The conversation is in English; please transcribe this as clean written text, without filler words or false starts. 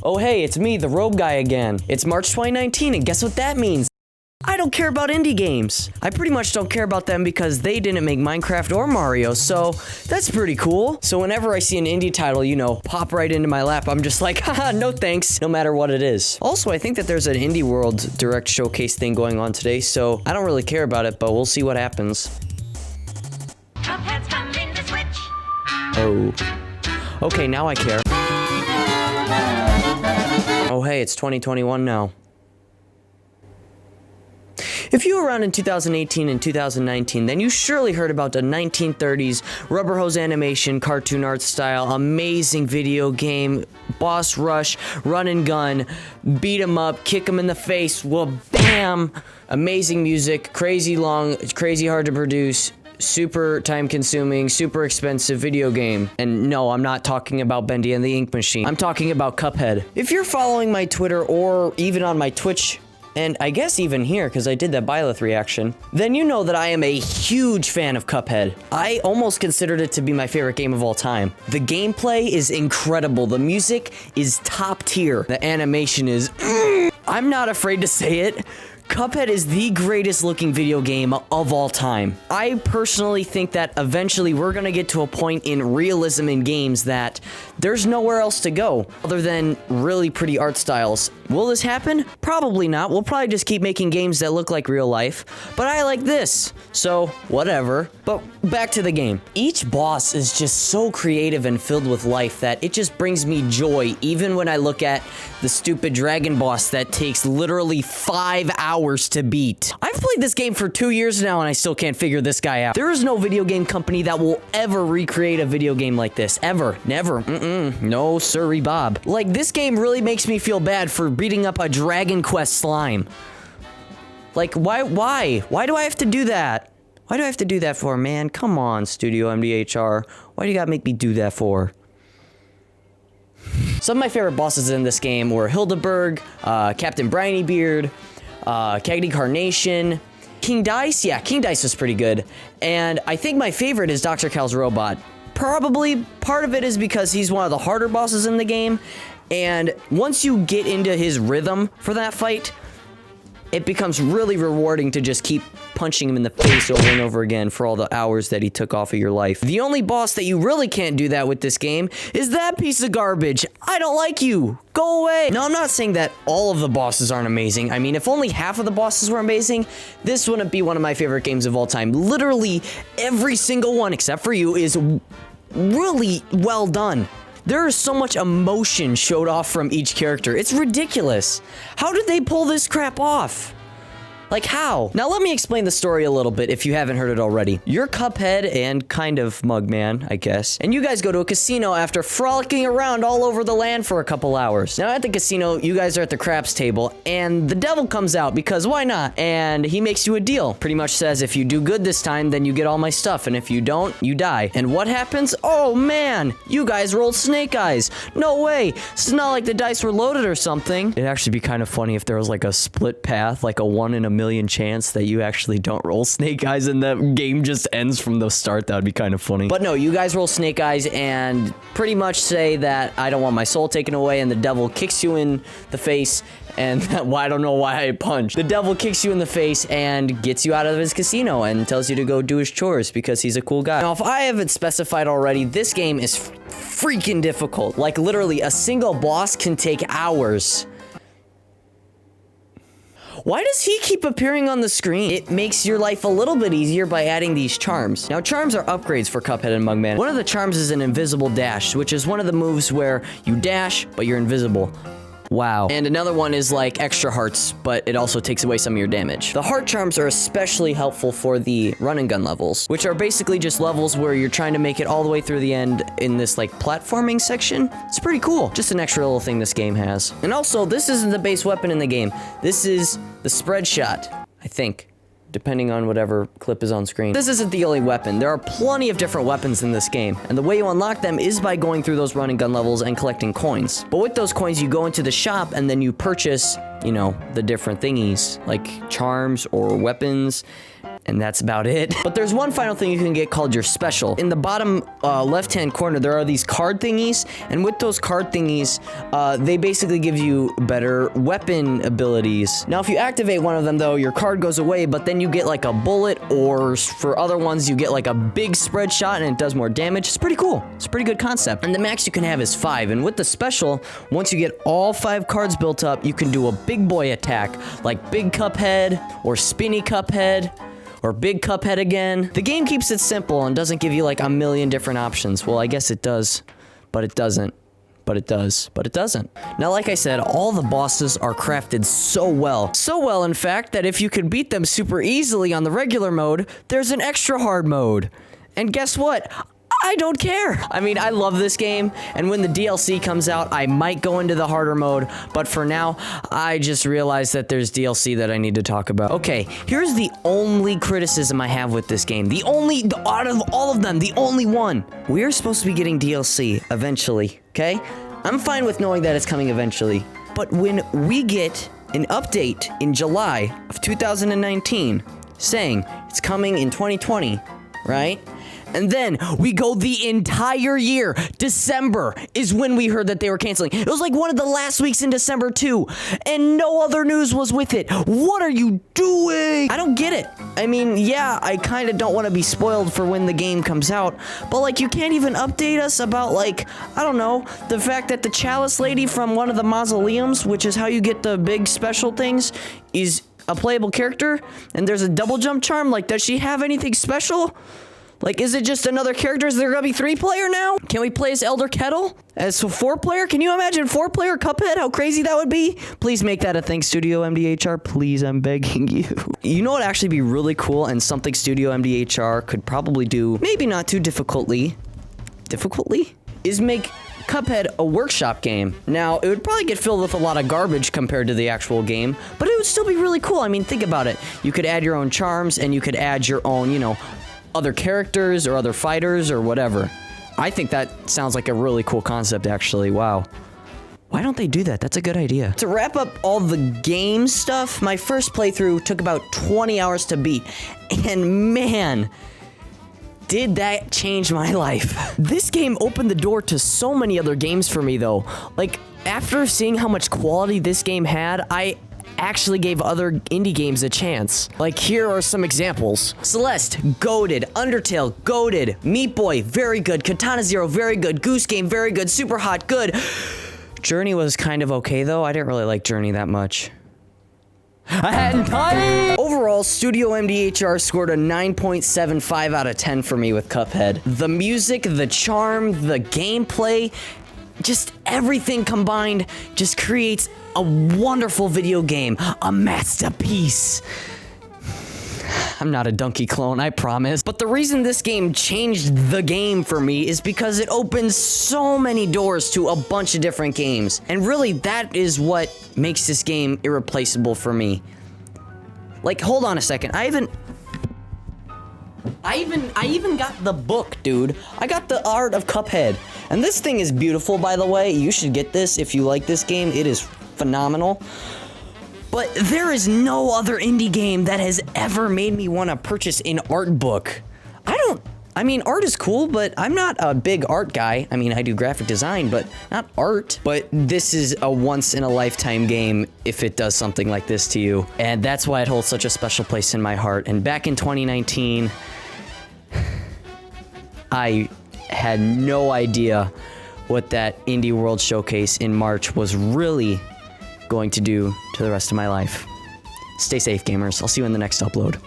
Oh hey, it's me, the Robe Guy again. It's March 2019, and guess what that means? I don't care about indie games. I pretty much don't care about them because they didn't make Minecraft or Mario, so that's pretty cool. So whenever I see an indie title, you know, pop right into my lap, I'm just like, haha, no thanks, no matter what it is. Also, I think that there's an Indie World Direct Showcase thing going on today, so I don't really care about it, but we'll see what happens. Cuphead's coming to Switch. Oh. Okay, now I care. Oh hey, it's 2021 now. If you were around in 2018 and 2019, then you surely heard about the 1930s rubber hose animation, cartoon art style, amazing video game, boss rush, run and gun, beat 'em up, kick 'em in the face, well, bam! Amazing music, crazy long, crazy hard to produce, super time-consuming, super expensive video game. And no, I'm not talking about Bendy and the Ink Machine. I'm talking about Cuphead. If you're following my Twitter or even on my Twitch, and I guess even here, because I did that Byleth reaction, then you know that I am a huge fan of Cuphead. I almost considered it to be my favorite game of all time. The gameplay is incredible. The music is top tier. The animation is... I'm not afraid to say it. Cuphead is the greatest looking video game of all time. I personally think that eventually we're gonna get to a point in realism in games that there's nowhere else to go other than really pretty art styles. Will this happen? Probably not. We'll probably just keep making games that look like real life, but I like this, so whatever. But back to the game. Each boss is just so creative and filled with life that it just brings me joy, even when I look at the stupid dragon boss that takes literally 5 hours to beat. I've played this game for 2 years now and I still can't figure this guy out. There is no video game company that will ever recreate a video game like this. Ever. Never. No sirree Bob. Like, this game really makes me feel bad for beating up a Dragon Quest slime. Like, why do I have to do that? Why do I have to do that for, man? Come on, Studio MDHR. Why do you gotta make me do that for? Some of my favorite bosses in this game were Hildeberg, Captain Brinybeard, Cagney Carnation, King Dice. Yeah, King Dice was pretty good. And I think my favorite is Dr. Cal's robot. Probably part of it is because he's one of the harder bosses in the game. And once you get into his rhythm for that fight, it becomes really rewarding to just keep punching him in the face over and over again for all the hours that he took off of your life. The only boss that you really can't do that with this game is that piece of garbage. I don't like you. Go away. Now, I'm not saying that all of the bosses aren't amazing. I mean, if only half of the bosses were amazing, this wouldn't be one of my favorite games of all time. Literally every single one, except for you, is really well done. There is so much emotion showed off from each character. It's ridiculous. How did they pull this crap off? Like, how? Now, let me explain the story a little bit if you haven't heard it already. You're Cuphead and kind of Mugman, I guess. And you guys go to a casino after frolicking around all over the land for a couple hours. Now, at the casino, you guys are at the craps table, and the devil comes out because why not? And he makes you a deal. Pretty much says, if you do good this time, then you get all my stuff, and if you don't, you die. And what happens? Oh, man! You guys rolled snake eyes. No way! It's not like the dice were loaded or something. It'd actually be kind of funny if there was like a split path, like a 1 in a million chance that you actually don't roll snake eyes and the game just ends from the start. That would be kind of funny. But no, you guys roll snake eyes and pretty much say that I don't want my soul taken away, and the devil kicks you in the face, and well, I don't know why I punched. The devil kicks you in the face and gets you out of his casino and tells you to go do his chores because he's a cool guy. Now, if I haven't specified already, this game is freaking difficult. Like, literally, a single boss can take hours. Why does he keep appearing on the screen? It makes your life a little bit easier by adding these charms. Now, charms are upgrades for Cuphead and Mugman. One of the charms is an invisible dash, which is one of the moves where you dash, but you're invisible. Wow. And another one is like extra hearts, but it also takes away some of your damage. The heart charms are especially helpful for the run and gun levels, which are basically just levels where you're trying to make it all the way through the end in this like platforming section. It's pretty cool. Just an extra little thing this game has. And also, this isn't the base weapon in the game. This is the spread shot, I think, depending on whatever clip is on screen. This isn't the only weapon. There are plenty of different weapons in this game, and the way you unlock them is by going through those run and gun levels and collecting coins. But with those coins, you go into the shop and then you purchase, you know, the different thingies, like charms or weapons. And that's about it. But there's one final thing you can get called your special. In the bottom left-hand corner, there are these card thingies. And with those card thingies, they basically give you better weapon abilities. Now, if you activate one of them, though, your card goes away, but then you get like a bullet, or for other ones, you get like a big spread shot and it does more damage. It's pretty cool. It's a pretty good concept. And the max you can have is 5. And with the special, once you get all 5 cards built up, you can do a big boy attack, like Big Cuphead, or Spinny Cuphead, or Big Cuphead again. The game keeps it simple and doesn't give you like a million different options. Well, I guess it does, but it doesn't. But it does, but it doesn't. Now, like I said, all the bosses are crafted so well. So well, in fact, that if you could beat them super easily on the regular mode, there's an extra hard mode. And guess what? I don't care. I mean, I love this game, and when the DLC comes out, I might go into the harder mode, but for now, I just realized that there's DLC that I need to talk about. Okay, here's the only criticism I have with this game. Out of all of them, the only one. We're supposed to be getting DLC eventually, okay? I'm fine with knowing that it's coming eventually, but when we get an update in July of 2019 saying it's coming in 2020, right? And then we go the entire year. December is when we heard that they were canceling. It was like one of the last weeks in December too. And no other news was with it. What are you doing? I don't get it. I mean, yeah, I kind of don't want to be spoiled for when the game comes out. But like, you can't even update us about like, I don't know, the fact that the chalice lady from one of the mausoleums, which is how you get the big special things, is a playable character. And there's a double jump charm. Like, does she have anything special? Like, is it just another character? Is there gonna be 3-player now? Can we play as Elder Kettle? As a 4-player? Can you imagine 4-player Cuphead? How crazy that would be? Please make that a thing, Studio MDHR. Please, I'm begging you. You know what would actually be really cool and something Studio MDHR could probably do, maybe not too difficultly, is make Cuphead a workshop game. Now, it would probably get filled with a lot of garbage compared to the actual game, but it would still be really cool. I mean, think about it. You could add your own charms, and you could add your own, you know, other characters or other fighters or whatever. I think that sounds like a really cool concept, actually. Wow. Why don't they do that? That's a good idea. To wrap up all the game stuff, my first playthrough took about 20 hours to beat. And man, did that change my life. This game opened the door to so many other games for me, though. Like, after seeing how much quality this game had, I actually gave other indie games a chance. Like, here are some examples. Celeste, goated. Undertale, goated. Meat Boy, very good. Katana Zero, very good. Goose Game, very good. Super Hot, good. Journey was kind of okay, though. I didn't really like Journey that much. Overall, Studio MDHR scored a 9.75 out of 10 for me with Cuphead. The music, the charm, the gameplay, just everything combined just creates a wonderful video game, a masterpiece. I'm not a donkey clone, I promise. But the reason this game changed the game for me is because it opens so many doors to a bunch of different games. And really, that is what makes this game irreplaceable for me. Like, hold on a second. I even got the book, dude. I got the Art of Cuphead. And this thing is beautiful, by the way. You should get this if you like this game. It is phenomenal. But there is no other indie game that has ever made me want to purchase an art book. I mean, art is cool, but I'm not a big art guy. I mean, I do graphic design, but not art. But this is a once-in-a-lifetime game if it does something like this to you. And that's why it holds such a special place in my heart. And back in 2019, I had no idea what that Indie World Showcase in March was really going to do to the rest of my life. Stay safe, gamers. I'll see you in the next upload.